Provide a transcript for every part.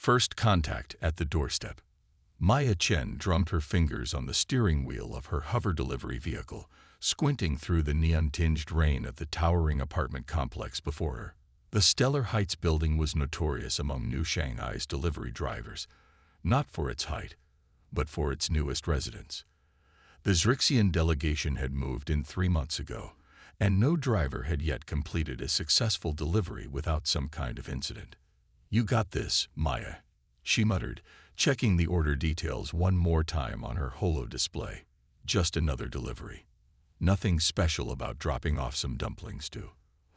First contact at the doorstep. Maya Chen drummed her fingers on the steering wheel of her hover delivery vehicle, squinting through the neon-tinged rain of the towering apartment complex before her. The Stellar Heights building was notorious among New Shanghai's delivery drivers, not for its height, but for its newest residents. The Zrixian delegation had moved in 3 months ago, and no driver had yet completed a successful delivery without some kind of incident. "You got this, Maya," she muttered, checking the order details one more time on her holo display. "Just another delivery. Nothing special about dropping off some dumplings, too."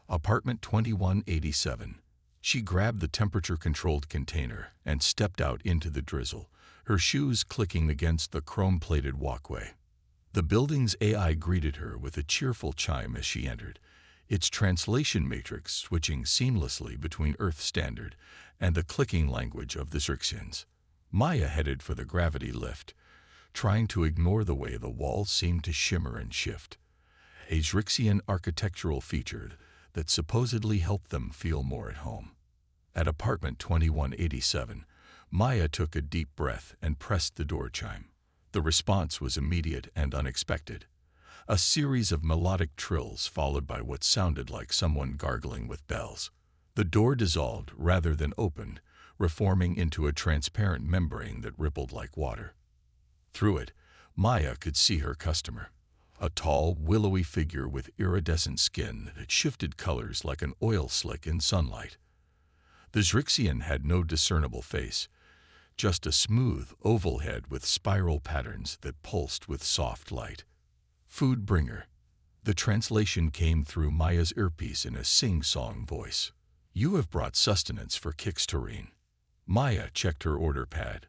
Apartment 2187. She grabbed the temperature-controlled container and stepped out into the drizzle, her shoes clicking against the chrome-plated walkway. The building's AI greeted her with a cheerful chime as she entered, its translation matrix switching seamlessly between Earth Standard and the clicking language of the Zrixians. Maya headed for the gravity lift, trying to ignore the way the walls seemed to shimmer and shift, a Zrixian architectural feature that supposedly helped them feel more at home. At apartment 2187, Maya took a deep breath and pressed the door chime. The response was immediate and unexpected. A series of melodic trills followed by what sounded like someone gargling with bells. The door dissolved rather than opened, reforming into a transparent membrane that rippled like water. Through it, Maya could see her customer, a tall, willowy figure with iridescent skin that shifted colors like an oil slick in sunlight. The Zrixian had no discernible face, just a smooth, oval head with spiral patterns that pulsed with soft light. "Food bringer." The translation came through Maya's earpiece in a sing-song voice. "You have brought sustenance for Kix Turin." Maya checked her order pad.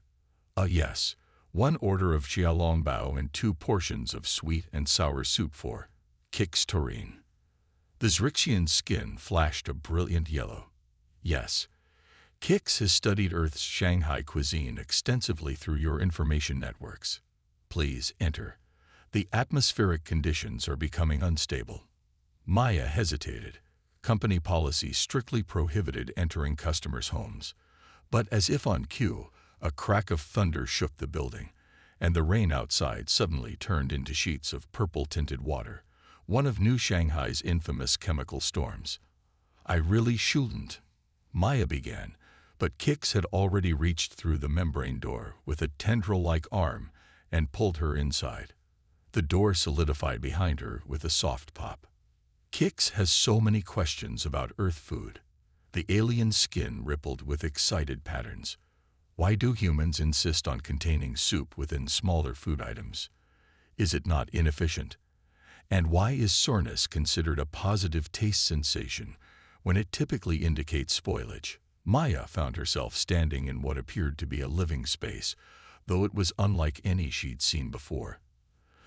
Yes. 1 order of xiaolongbao and 2 portions of sweet and sour soup for Kix Turin." The Zrixian's skin flashed a brilliant yellow. "Yes. Kix has studied Earth's Shanghai cuisine extensively through your information networks. Please enter. The atmospheric conditions are becoming unstable." Maya hesitated. Company policy strictly prohibited entering customers' homes. But as if on cue, a crack of thunder shook the building, and the rain outside suddenly turned into sheets of purple-tinted water, one of New Shanghai's infamous chemical storms. "I really shouldn't," Maya began, but Kix had already reached through the membrane door with a tendril-like arm and pulled her inside. The door solidified behind her with a soft pop. "Kix has so many questions about Earth food." The alien skin rippled with excited patterns. "Why do humans insist on containing soup within smaller food items? Is it not inefficient? And why is soreness considered a positive taste sensation when it typically indicates spoilage?" Maya found herself standing in what appeared to be a living space, though it was unlike any she'd seen before.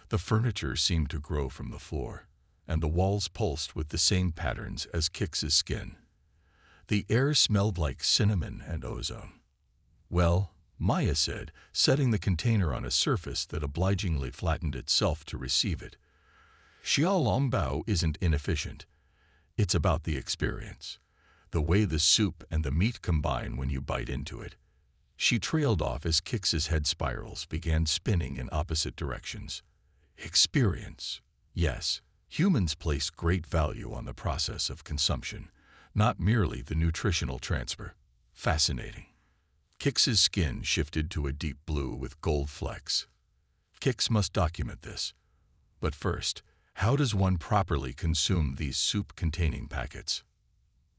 The furniture seemed to grow from the floor, and the walls pulsed with the same patterns as Kix's skin. The air smelled like cinnamon and ozone. "Well," Maya said, setting the container on a surface that obligingly flattened itself to receive it, "Xiaolongbao isn't inefficient. It's about the experience, the way the soup and the meat combine when you bite into it." She trailed off as Kix's head spirals began spinning in opposite directions. "Experience. Yes, humans place great value on the process of consumption, not merely the nutritional transfer. Fascinating." Kix's skin shifted to a deep blue with gold flecks. "Kix must document this. But first, how does one properly consume these soup-containing packets?"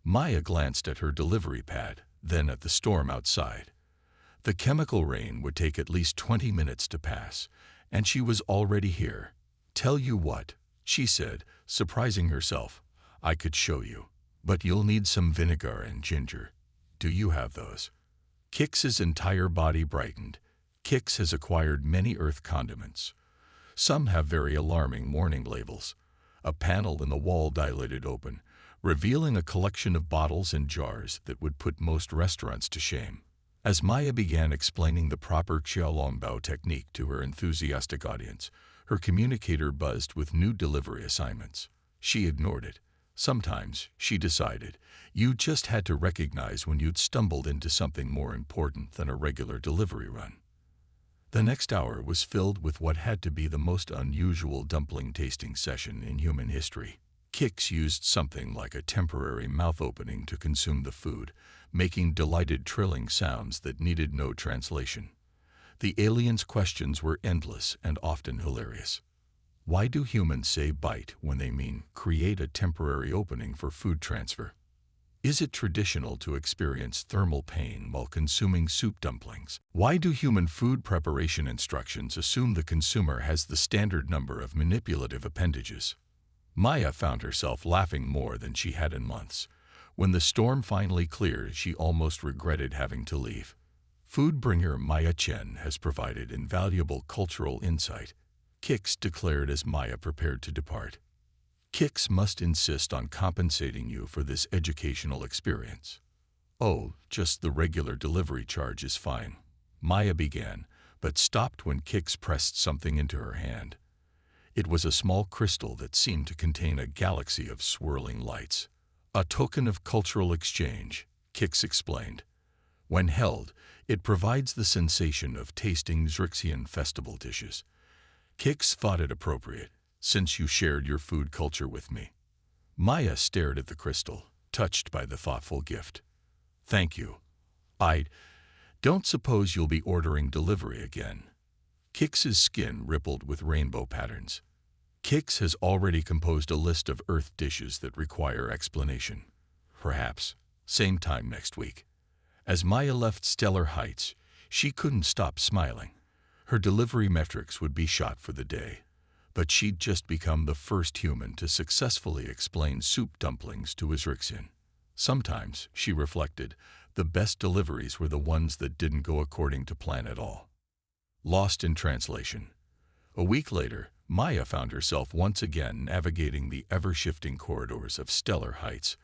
Maya glanced at her delivery pad, then at the storm outside. The chemical rain would take at least 20 minutes to pass, and she was already here. "Tell you what," she said, surprising herself, "I could show you. But you'll need some vinegar and ginger. Do you have those?" Kix's entire body brightened. Kix has acquired many Earth condiments. Some have very alarming warning labels. A panel in the wall dilated open, revealing a collection of bottles and jars that would put most restaurants to shame. As Maya began explaining the proper xiaolongbao technique to her enthusiastic audience, her communicator buzzed with new delivery assignments. She ignored it, Sometimes, she decided, you just had to recognize when you'd stumbled into something more important than a regular delivery run. The next hour was filled with what had to be the most unusual dumpling tasting session in human history. Kix used something like a temporary mouth opening to consume the food, making delighted trilling sounds that needed no translation. The alien's questions were endless and often hilarious. Why do humans say bite when they mean create a temporary opening for food transfer? Is it traditional to experience thermal pain while consuming soup dumplings? Why do human food preparation instructions assume the consumer has the standard number of manipulative appendages? Maya found herself laughing more than she had in months. When the storm finally cleared, she almost regretted having to leave. Food bringer Maya Chen has provided invaluable cultural insight, Kix declared as Maya prepared to depart. Kix must insist on compensating you for this educational experience. Oh, just the regular delivery charge is fine, Maya began, but stopped when Kix pressed something into her hand. It was a small crystal that seemed to contain a galaxy of swirling lights. A token of cultural exchange, Kix explained. When held, it provides the sensation of tasting Xrixian festival dishes. Kix thought it appropriate, since you shared your food culture with me. Maya stared at the crystal, touched by the thoughtful gift. Thank you. I don't suppose you'll be ordering delivery again. Kix's skin rippled with rainbow patterns. Kix has already composed a list of Earth dishes that require explanation. Perhaps, same time next week. As Maya left Stellar Heights, she couldn't stop smiling. Her delivery metrics would be shot for the day, but she'd just become the first human to successfully explain soup dumplings to Xrixian. Sometimes, she reflected, the best deliveries were the ones that didn't go according to plan at all. Lost in translation. A week later, Maya found herself once again navigating the ever-shifting corridors of Stellar Heights.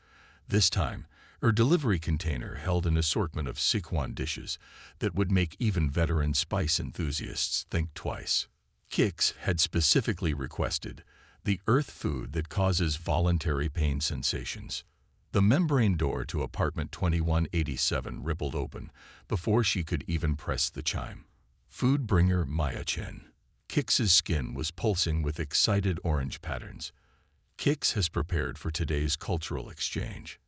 This time, her delivery container held an assortment of Sichuan dishes that would make even veteran spice enthusiasts think twice. Kix had specifically requested the earth food that causes voluntary pain sensations. The membrane door to apartment 2187 rippled open before she could even press the chime. Food bringer Maya Chen. Kix's skin was pulsing with excited orange patterns. Kix has prepared for today's cultural exchange.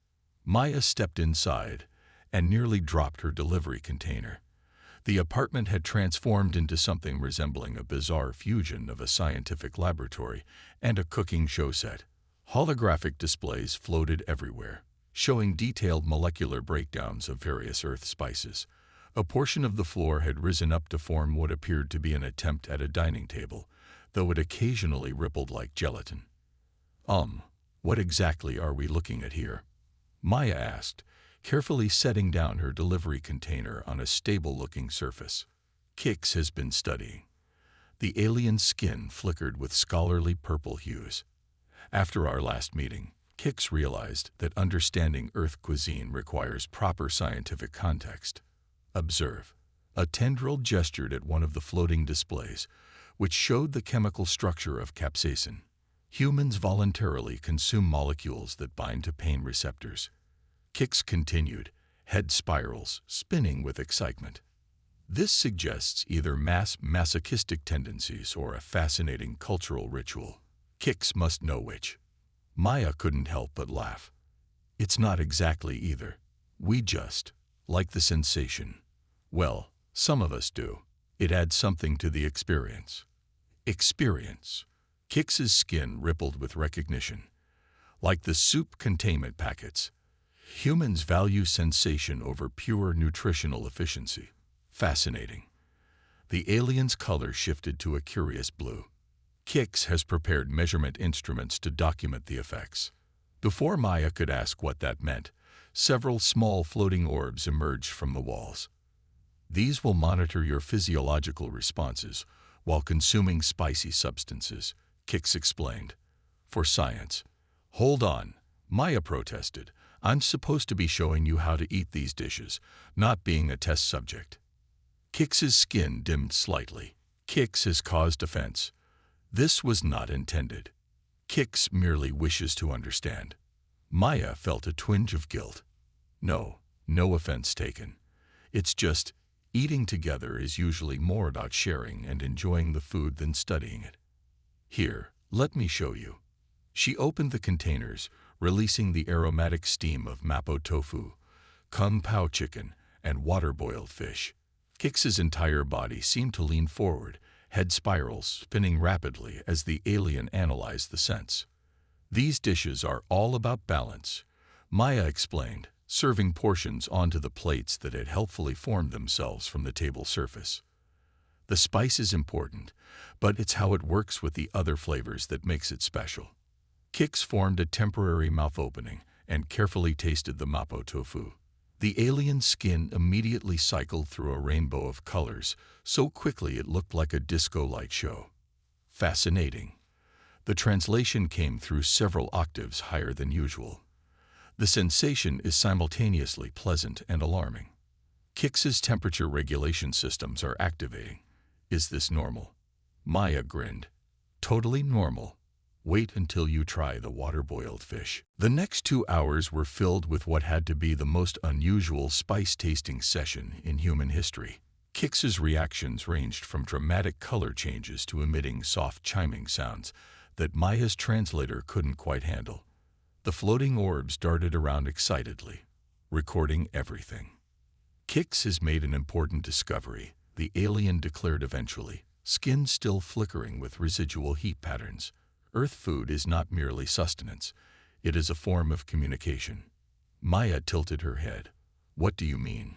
Maya stepped inside and nearly dropped her delivery container. The apartment had transformed into something resembling a bizarre fusion of a scientific laboratory and a cooking show set. Holographic displays floated everywhere, showing detailed molecular breakdowns of various earth spices. A portion of the floor had risen up to form what appeared to be an attempt at a dining table, though it occasionally rippled like gelatin. What exactly are we looking at here? Maya asked, carefully setting down her delivery container on a stable-looking surface. Kix has been studying. The alien skin flickered with scholarly purple hues. After our last meeting, Kix realized that understanding Earth cuisine requires proper scientific context. Observe. A tendril gestured at one of the floating displays, which showed the chemical structure of capsaicin. Humans voluntarily consume molecules that bind to pain receptors. Kix continued, head spirals, spinning with excitement. This suggests either masochistic tendencies or a fascinating cultural ritual. Kix must know which. Maya couldn't help but laugh. It's not exactly either. We just like the sensation. Well, some of us do. It adds something to the experience. Experience. Kix's skin rippled with recognition. Like the soup containment packets, humans value sensation over pure nutritional efficiency. Fascinating. The alien's color shifted to a curious blue. Kix has prepared measurement instruments to document the effects. Before Maya could ask what that meant, several small floating orbs emerged from the walls. These will monitor your physiological responses while consuming spicy substances, Kix explained. For science. Hold on, Maya protested. I'm supposed to be showing you how to eat these dishes, not being a test subject. Kix's skin dimmed slightly. Kix has caused offense. This was not intended. Kix merely wishes to understand. Maya felt a twinge of guilt. No, no offense taken. It's just, eating together is usually more about sharing and enjoying the food than studying it. Here, let me show you. She opened the containers, releasing the aromatic steam of mapo tofu, kung pao chicken, and water-boiled fish. Kix's entire body seemed to lean forward, head spirals spinning rapidly as the alien analyzed the scents. These dishes are all about balance, Maya explained, serving portions onto the plates that had helpfully formed themselves from the table surface. The spice is important, but it's how it works with the other flavors that makes it special. Kix formed a temporary mouth opening and carefully tasted the mapo tofu. The alien skin immediately cycled through a rainbow of colors, so quickly it looked like a disco light show. Fascinating. The translation came through several octaves higher than usual. The sensation is simultaneously pleasant and alarming. Kix's temperature regulation systems are activating. Is this normal? Maya grinned. Totally normal. Wait until you try the water-boiled fish. The next 2 hours were filled with what had to be the most unusual spice-tasting session in human history. Kix's reactions ranged from dramatic color changes to emitting soft chiming sounds that Maya's translator couldn't quite handle. The floating orbs darted around excitedly, recording everything. Kix has made an important discovery, the alien declared eventually, skin still flickering with residual heat patterns. Earth food is not merely sustenance, it is a form of communication. Maya tilted her head. What do you mean?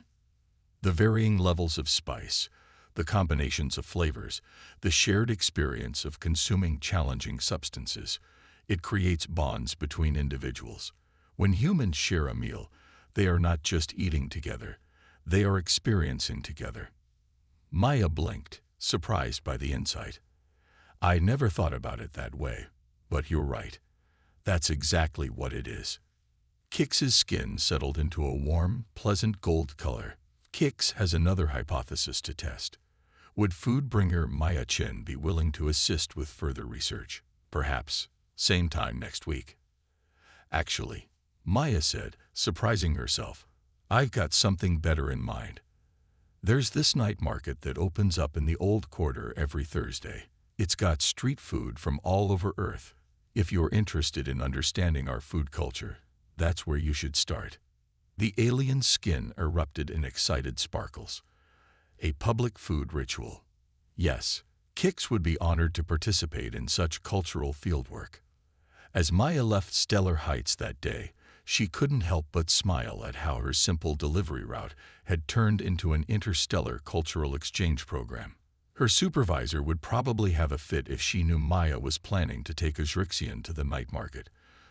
The varying levels of spice, the combinations of flavors, the shared experience of consuming challenging substances. It creates bonds between individuals. When humans share a meal, they are not just eating together, they are experiencing together. Maya blinked, surprised by the insight. I never thought about it that way, but you're right. That's exactly what it is. Kix's skin settled into a warm, pleasant gold color. Kix has another hypothesis to test. Would food bringer Maya Chen be willing to assist with further research? Perhaps, same time next week. Actually, Maya said, surprising herself, I've got something better in mind. There's this night market that opens up in the Old Quarter every Thursday. It's got street food from all over Earth. If you're interested in understanding our food culture, that's where you should start. The alien's skin erupted in excited sparkles. A public food ritual. Yes, Kix would be honored to participate in such cultural fieldwork. As Maya left Stellar Heights that day, she couldn't help but smile at how her simple delivery route had turned into an interstellar cultural exchange program. Her supervisor would probably have a fit if she knew Maya was planning to take a Zrixian to the night market,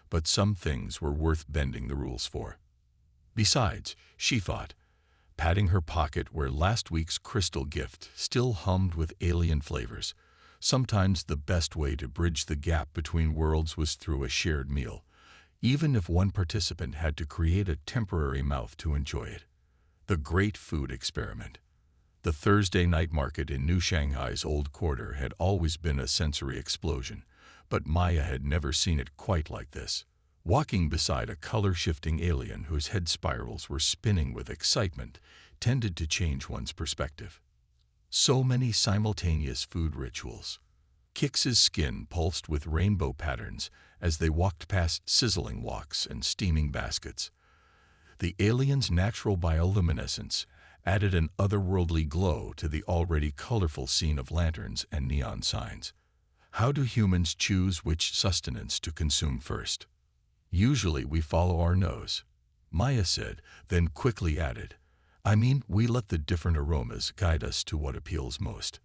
but some things were worth bending the rules for. Besides, she thought, patting her pocket where last week's crystal gift still hummed with alien flavors, sometimes the best way to bridge the gap between worlds was through a shared meal, even if one participant had to create a temporary mouth to enjoy it. The Great Food Experiment. The Thursday night market in New Shanghai's Old Quarter had always been a sensory explosion, but Maya had never seen it quite like this. Walking beside a color-shifting alien whose head spirals were spinning with excitement tended to change one's perspective. So many simultaneous food rituals. Kix's skin pulsed with rainbow patterns as they walked past sizzling woks and steaming baskets. The alien's natural bioluminescence added an otherworldly glow to the already colorful scene of lanterns and neon signs. How do humans choose which sustenance to consume first? Usually we follow our nose, Maya said, then quickly added, I mean, we let the different aromas guide us to what appeals most.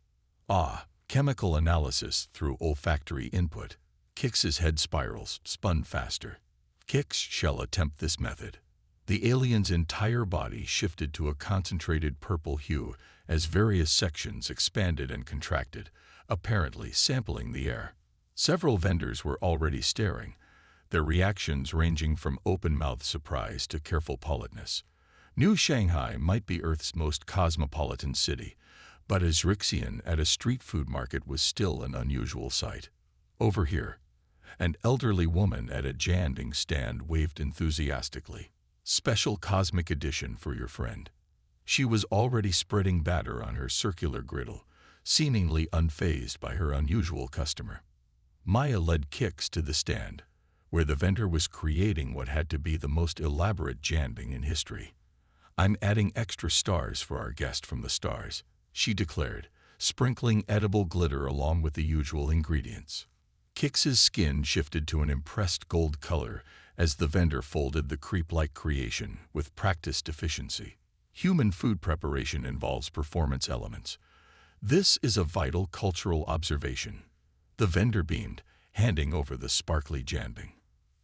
Chemical analysis through olfactory input. Kix's head spirals spun faster. Kix shall attempt this method. The alien's entire body shifted to a concentrated purple hue as various sections expanded and contracted, apparently sampling the air. Several vendors were already staring, their reactions ranging from open-mouthed surprise to careful politeness. New Shanghai might be Earth's most cosmopolitan city, but a Zrixian at a street food market was still an unusual sight. Over here. An elderly woman at a janding stand waved enthusiastically. Special cosmic edition for your friend. She was already spreading batter on her circular griddle, seemingly unfazed by her unusual customer. Maya led Kix to the stand, where the vendor was creating what had to be the most elaborate janding in history. "I'm adding extra stars for our guest from the stars," she declared, sprinkling edible glitter along with the usual ingredients. Kix's skin shifted to an impressed gold color as the vendor folded the crepe-like creation with practiced efficiency. Human food preparation involves performance elements. This is a vital cultural observation. The vendor beamed, handing over the sparkly janding.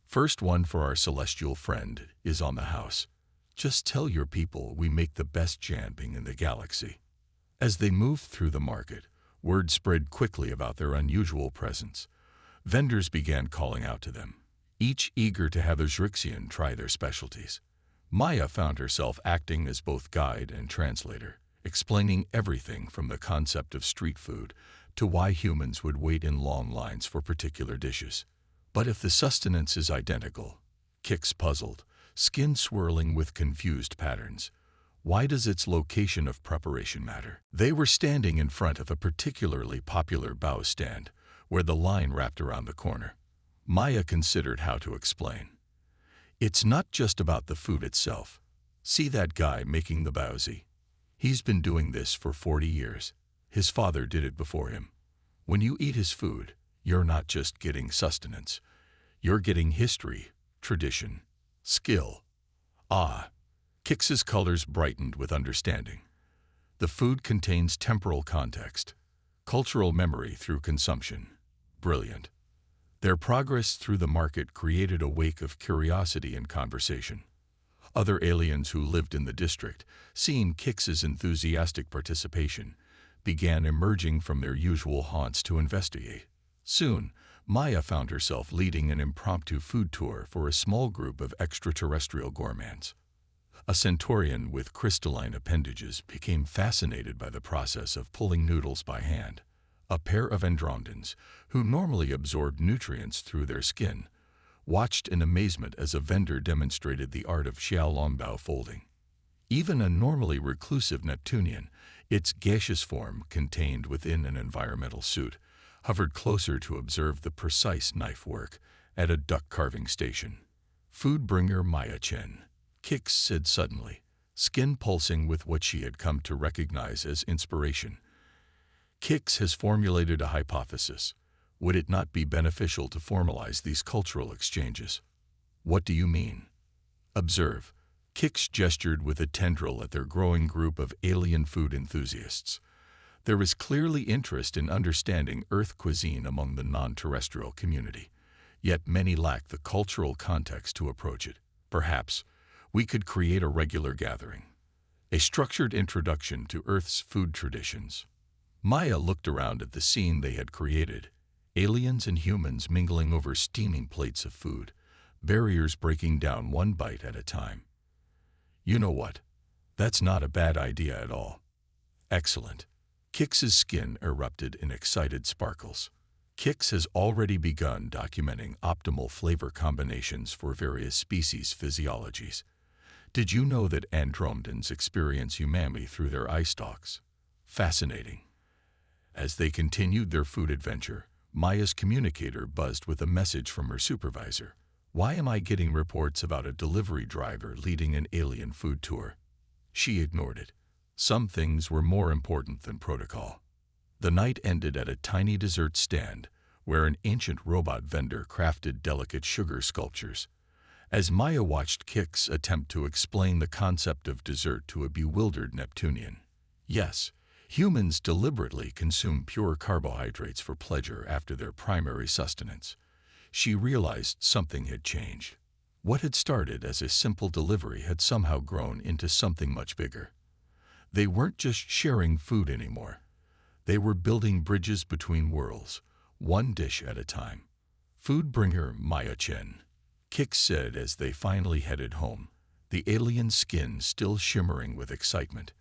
"First one for our celestial friend is on the house. Just tell your people we make the best janding in the galaxy." As they moved through the market, word spread quickly about their unusual presence. Vendors began calling out to them, each eager to have a Zrixian try their specialties. Maya found herself acting as both guide and translator, explaining everything from the concept of street food to why humans would wait in long lines for particular dishes. "But if the sustenance is identical," Kix puzzled, skin swirling with confused patterns, "why does its location of preparation matter?" They were standing in front of a particularly popular bao stand, where the line wrapped around the corner. Maya considered how to explain. "It's not just about the food itself. See that guy making the baozi? He's been doing this for 40 years. His father did it before him. When you eat his food, you're not just getting sustenance. You're getting history, tradition, skill." "Ah." Kix's colors brightened with understanding. "The food contains temporal context, cultural memory through consumption. Brilliant." Their progress through the market created a wake of curiosity and conversation. Other aliens who lived in the district, seeing Kix's enthusiastic participation, began emerging from their usual haunts to investigate. Soon, Maya found herself leading an impromptu food tour for a small group of extraterrestrial gourmands. A centaurian with crystalline appendages became fascinated by the process of pulling noodles by hand. A pair of andromedans, who normally absorbed nutrients through their skin, watched in amazement as a vendor demonstrated the art of xiaolongbao folding. Even a normally reclusive Neptunian, its gaseous form contained within an environmental suit, hovered closer to observe the precise knife work at a duck carving station. "Food bringer Maya Chen," Kix said suddenly, skin pulsing with what she had come to recognize as inspiration. "Kix has formulated a hypothesis. Would it not be beneficial to formalize these cultural exchanges?" "What do you mean?" "Observe." Kix gestured with a tendril at their growing group of alien food enthusiasts. There is clearly interest in understanding Earth cuisine among the non-terrestrial community, yet many lack the cultural context to approach it. Perhaps we could create a regular gathering, a structured introduction to Earth's food traditions. Maya looked around at the scene they had created, aliens and humans mingling over steaming plates of food, barriers breaking down one bite at a time. "You know what? That's not a bad idea at all." "Excellent." Kix's skin erupted in excited sparkles. Kix has already begun documenting optimal flavor combinations for various species' physiologies. "Did you know that andromedans experience umami through their eye stalks?" "Fascinating." As they continued their food adventure, Maya's communicator buzzed with a message from her supervisor. "Why am I getting reports about a delivery driver leading an alien food tour?" She ignored it. Some things were more important than protocol. The night ended at a tiny dessert stand, where an ancient robot vendor crafted delicate sugar sculptures. As Maya watched Kix attempt to explain the concept of dessert to a bewildered Neptunian. Yes, humans deliberately consume pure carbohydrates for pleasure after their primary sustenance. She realized something had changed. What had started as a simple delivery had somehow grown into something much bigger. They weren't just sharing food anymore. They were building bridges between worlds, one dish at a time. "Food bringer Maya Chen," Kix said as they finally headed home, the alien skin still shimmering with excitement.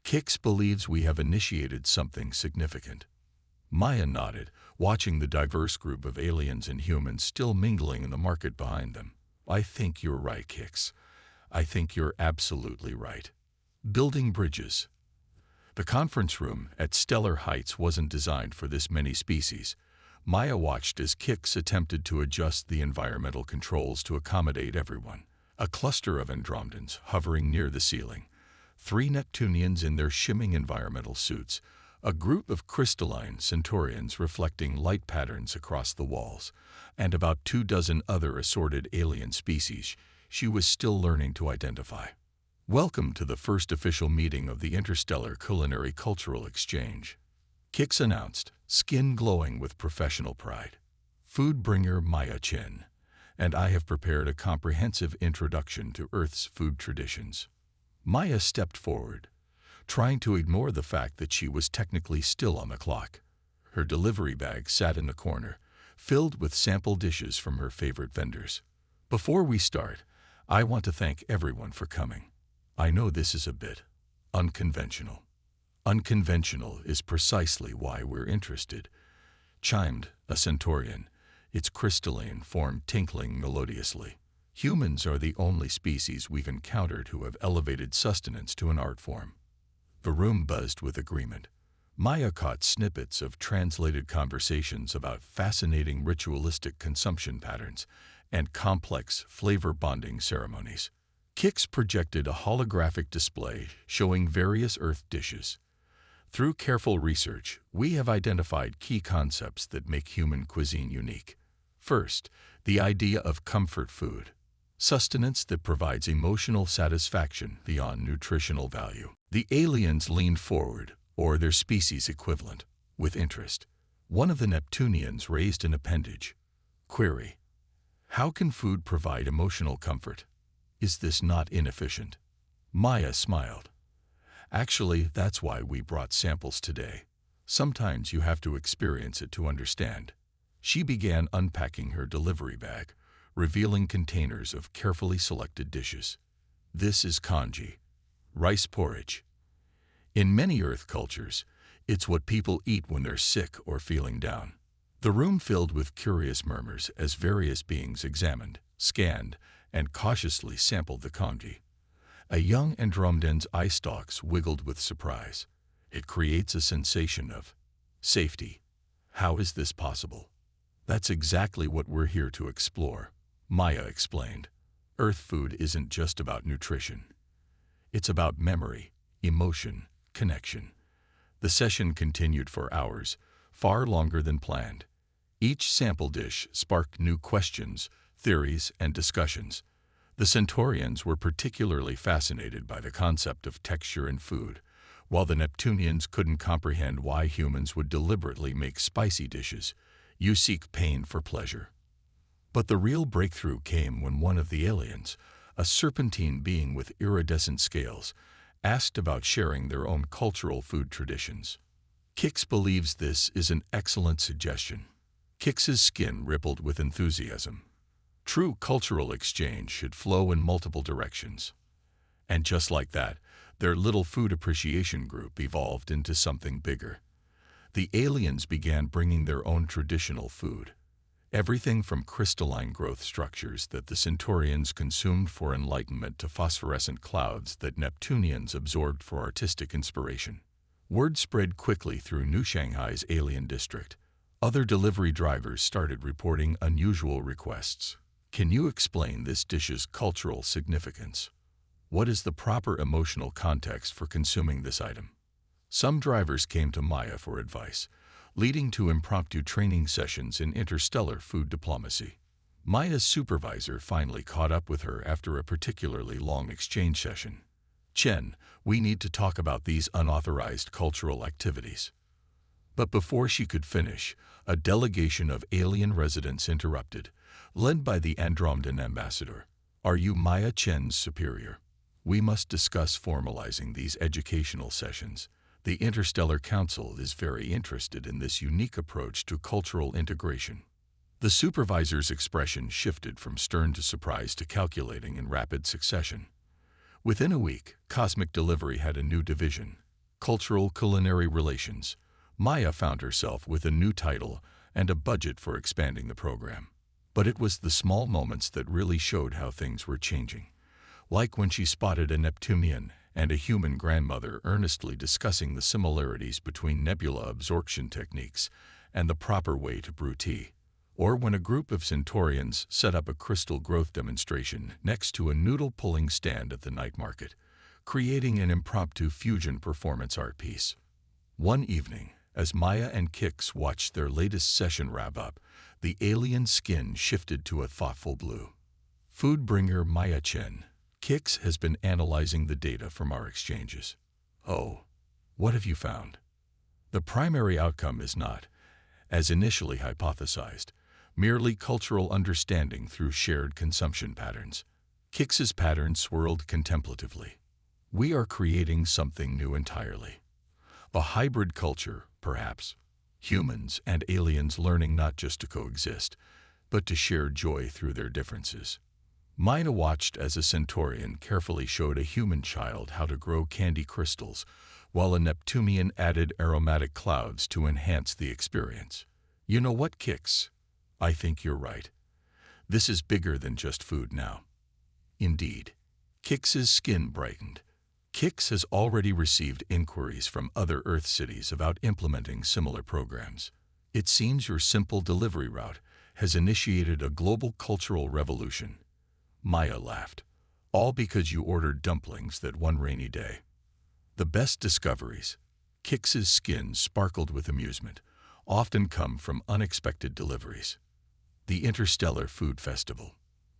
"Kix believes we have initiated something significant." Maya nodded, watching the diverse group of aliens and humans still mingling in the market behind them. I think you're right, Kix. I think you're absolutely right. Building bridges. The conference room at Stellar Heights wasn't designed for this many species. Maya watched as Kix attempted to adjust the environmental controls to accommodate everyone. A cluster of Andromedans hovering near the ceiling, 3 Neptunians in their shimming environmental suits, a group of crystalline Centaurians reflecting light patterns across the walls, and about 24 other assorted alien species she was still learning to identify. Welcome to the first official meeting of the Interstellar Culinary Cultural Exchange, Kix announced, skin glowing with professional pride. Food bringer Maya Chen, and I have prepared a comprehensive introduction to Earth's food traditions. Maya stepped forward, trying to ignore the fact that she was technically still on the clock. Her delivery bag sat in the corner, filled with sample dishes from her favorite vendors. Before we start, I want to thank everyone for coming. I know this is a bit unconventional. Unconventional is precisely why we're interested, chimed a Centaurian, its crystalline form tinkling melodiously. Humans are the only species we've encountered who have elevated sustenance to an art form. The room buzzed with agreement. Maya caught snippets of translated conversations about fascinating ritualistic consumption patterns and complex flavor bonding ceremonies. Kix projected a holographic display showing various Earth dishes. Through careful research, we have identified key concepts that make human cuisine unique. First, the idea of comfort food. Sustenance that provides emotional satisfaction beyond nutritional value. The aliens leaned forward, or their species equivalent, with interest. One of the Neptunians raised an appendage. Query: how can food provide emotional comfort? Is this not inefficient? Maya smiled. Actually, that's why we brought samples today. Sometimes you have to experience it to understand. She began unpacking her delivery bag, revealing containers of carefully selected dishes. This is congee, rice porridge. In many Earth cultures, it's what people eat when they're sick or feeling down. The room filled with curious murmurs as various beings examined, scanned, and cautiously sampled the congee. A young Andromedan's eye stalks wiggled with surprise. It creates a sensation of safety. How is this possible? That's exactly what we're here to explore, Maya explained. Earth food isn't just about nutrition. It's about memory, emotion, connection. The session continued for hours, far longer than planned. Each sample dish sparked new questions, theories, and discussions. The Centaurians were particularly fascinated by the concept of texture in food, while the Neptunians couldn't comprehend why humans would deliberately make spicy dishes. You seek pain for pleasure. But the real breakthrough came when one of the aliens, a serpentine being with iridescent scales, asked about sharing their own cultural food traditions. Kix believes this is an excellent suggestion. Kix's skin rippled with enthusiasm. True cultural exchange should flow in multiple directions. And just like that, their little food appreciation group evolved into something bigger. The aliens began bringing their own traditional food. Everything from crystalline growth structures that the Centaurians consumed for enlightenment to phosphorescent clouds that Neptunians absorbed for artistic inspiration. Word spread quickly through New Shanghai's alien district. Other delivery drivers started reporting unusual requests. Can you explain this dish's cultural significance? What is the proper emotional context for consuming this item? Some drivers came to Maya for advice, leading to impromptu training sessions in interstellar food diplomacy. Maya's supervisor finally caught up with her after a particularly long exchange session. Chen, we need to talk about these unauthorized cultural activities. But before she could finish, a delegation of alien residents interrupted, led by the Andromedan ambassador. Are you Maya Chen's superior? We must discuss formalizing these educational sessions. The Interstellar Council is very interested in this unique approach to cultural integration. The supervisor's expression shifted from stern to surprise to calculating in rapid succession. Within a week, Cosmic Delivery had a new division, Cultural Culinary Relations. Maya found herself with a new title and a budget for expanding the program. But it was the small moments that really showed how things were changing. Like when she spotted a Neptunian and a human grandmother earnestly discussing the similarities between nebula absorption techniques and the proper way to brew tea. Or when a group of Centaurians set up a crystal growth demonstration next to a noodle-pulling stand at the night market, creating an impromptu fusion performance art piece. One evening, as Maya and Kix watched their latest session wrap up, the alien skin shifted to a thoughtful blue. Food bringer Maya Chen, Kix has been analyzing the data from our exchanges. Oh, what have you found? The primary outcome is not, as initially hypothesized, merely cultural understanding through shared consumption patterns. Kix's pattern swirled contemplatively. We are creating something new entirely. A hybrid culture, perhaps. Humans and aliens learning not just to coexist, but to share joy through their differences. Mina watched as a Centaurian carefully showed a human child how to grow candy crystals, while a Neptunian added aromatic clouds to enhance the experience. You know what, Kix? I think you're right. This is bigger than just food now. Indeed. Kix's skin brightened. Kix has already received inquiries from other Earth cities about implementing similar programs. It seems your simple delivery route has initiated a global cultural revolution. Maya laughed. All because you ordered dumplings that one rainy day. The best discoveries, Kix's skin sparkled with amusement, often come from unexpected deliveries. The Interstellar Food Festival.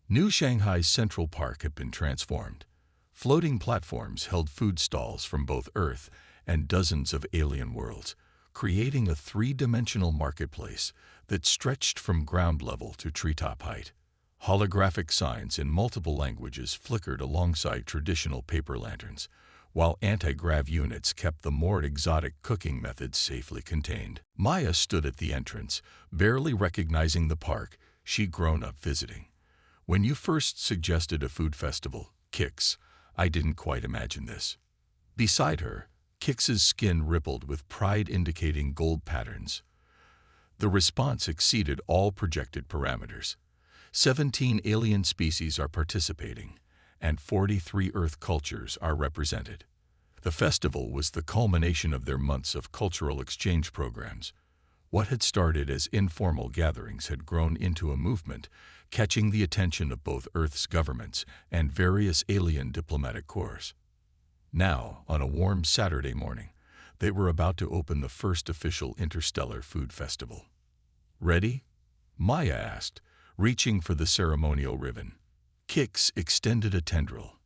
New Shanghai's Central Park had been transformed. Floating platforms held food stalls from both Earth and dozens of alien worlds, creating a three-dimensional marketplace that stretched from ground level to treetop height. Holographic signs in multiple languages flickered alongside traditional paper lanterns, while anti-grav units kept the more exotic cooking methods safely contained. Maya stood at the entrance, barely recognizing the park she'd grown up visiting. When you first suggested a food festival, Kix, I didn't quite imagine this. Beside her, Kix's skin rippled with pride indicating gold patterns. The response exceeded all projected parameters. 17 alien species are participating, and 43 Earth cultures are represented. The festival was the culmination of their months of cultural exchange programs. What had started as informal gatherings had grown into a movement, catching the attention of both Earth's governments and various alien diplomatic corps. Now, on a warm Saturday morning, they were about to open the first official Interstellar Food Festival. Ready? Maya asked, reaching for the ceremonial ribbon. Kix extended a tendril,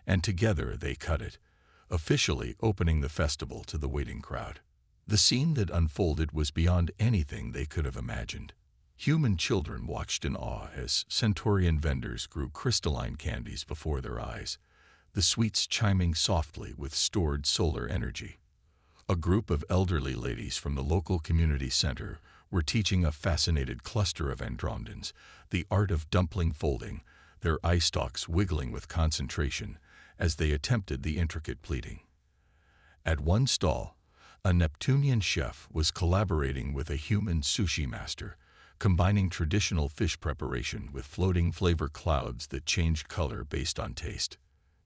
and together they cut it, officially opening the festival to the waiting crowd. The scene that unfolded was beyond anything they could have imagined. Human children watched in awe as Centaurian vendors grew crystalline candies before their eyes, the sweets chiming softly with stored solar energy. A group of elderly ladies from the local community center were teaching a fascinated cluster of andromedans the art of dumpling folding, their eye stalks wiggling with concentration as they attempted the intricate pleating. At one stall, a Neptunian chef was collaborating with a human sushi master, combining traditional fish preparation with floating flavor clouds that changed color based on taste.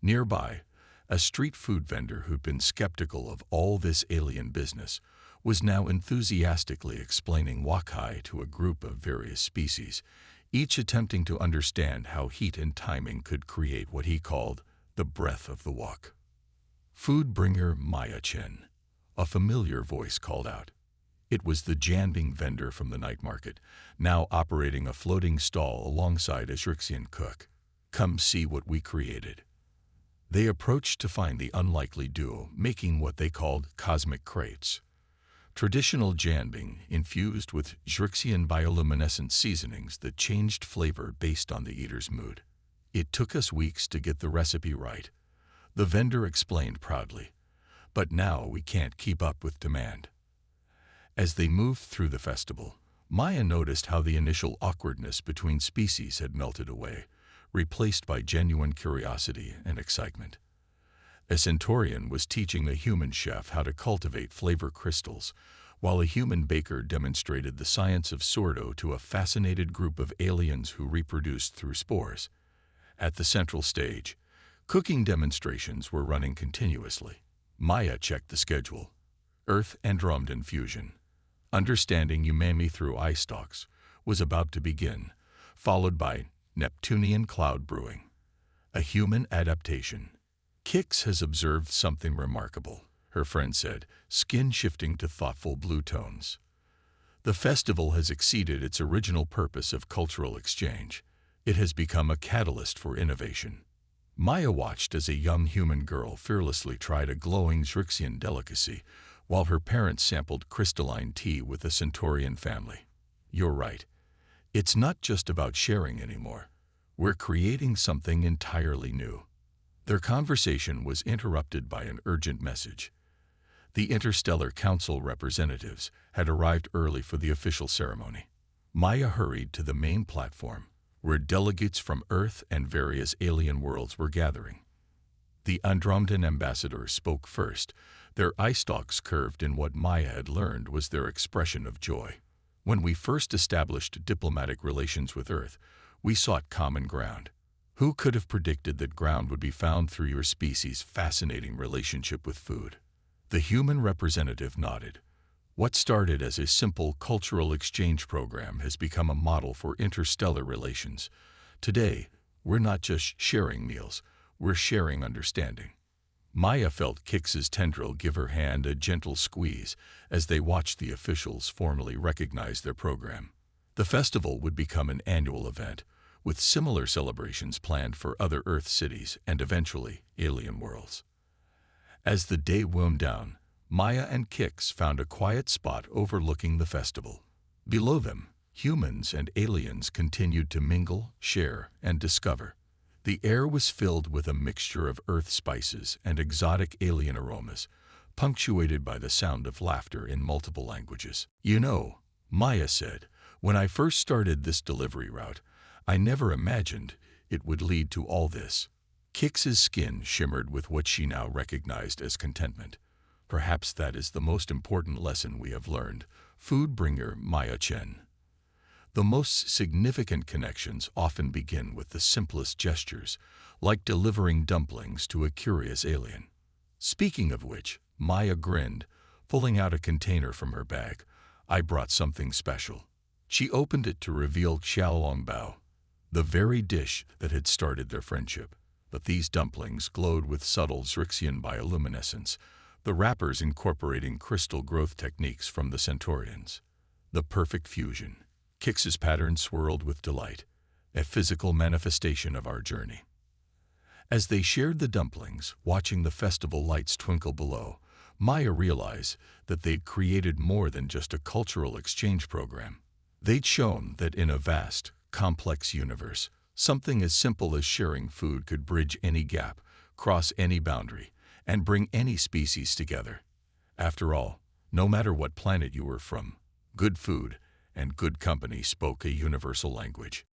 Nearby, a street food vendor who'd been skeptical of all this alien business was now enthusiastically explaining wakai to a group of various species, each attempting to understand how heat and timing could create what he called the breath of the wok. Food bringer Maya Chen, a familiar voice called out. It was the Janbing vendor from the night market, now operating a floating stall alongside a Zhrixian cook. Come see what we created. They approached to find the unlikely duo making what they called cosmic crates. Traditional Janbing infused with Zhrixian bioluminescent seasonings that changed flavor based on the eater's mood. It took us weeks to get the recipe right, the vendor explained proudly, but now we can't keep up with demand. As they moved through the festival, Maya noticed how the initial awkwardness between species had melted away, replaced by genuine curiosity and excitement. A Centaurian was teaching a human chef how to cultivate flavor crystals, while a human baker demonstrated the science of sourdough to a fascinated group of aliens who reproduced through spores. At the central stage, cooking demonstrations were running continuously. Maya checked the schedule. Earth Andromedan fusion, understanding umami through eye stalks, was about to begin, followed by Neptunian cloud brewing, a human adaptation. Kix has observed something remarkable, her friend said, skin shifting to thoughtful blue tones. The festival has exceeded its original purpose of cultural exchange. It has become a catalyst for innovation. Maya watched as a young human girl fearlessly tried a glowing Zrixian delicacy, while her parents sampled crystalline tea with the Centaurian family. You're right. It's not just about sharing anymore. We're creating something entirely new. Their conversation was interrupted by an urgent message. The Interstellar Council representatives had arrived early for the official ceremony. Maya hurried to the main platform, where delegates from Earth and various alien worlds were gathering. The Andromedan ambassadors spoke first, their eye stalks curved in what Maya had learned was their expression of joy. When we first established diplomatic relations with Earth, we sought common ground. Who could have predicted that ground would be found through your species' fascinating relationship with food? The human representative nodded. What started as a simple cultural exchange program has become a model for interstellar relations. Today, we're not just sharing meals, we're sharing understanding. Maya felt Kix's tendril give her hand a gentle squeeze as they watched the officials formally recognize their program. The festival would become an annual event, with similar celebrations planned for other Earth cities and eventually alien worlds. As the day wound down, Maya and Kix found a quiet spot overlooking the festival. Below them, humans and aliens continued to mingle, share, and discover. The air was filled with a mixture of earth spices and exotic alien aromas, punctuated by the sound of laughter in multiple languages. You know, Maya said, when I first started this delivery route, I never imagined it would lead to all this. Kix's skin shimmered with what she now recognized as contentment. Perhaps that is the most important lesson we have learned, food bringer Maya Chen. The most significant connections often begin with the simplest gestures, like delivering dumplings to a curious alien. Speaking of which, Maya grinned, pulling out a container from her bag. I brought something special. She opened it to reveal xiaolongbao, the very dish that had started their friendship. But these dumplings glowed with subtle Zrixian bioluminescence, the wrappers incorporating crystal growth techniques from the Centaurians. The perfect fusion. Kix's pattern swirled with delight, a physical manifestation of our journey. As they shared the dumplings, watching the festival lights twinkle below, Maya realized that they'd created more than just a cultural exchange program. They'd shown that in a vast, complex universe, something as simple as sharing food could bridge any gap, cross any boundary, and bring any species together. After all, no matter what planet you were from, good food and good company spoke a universal language.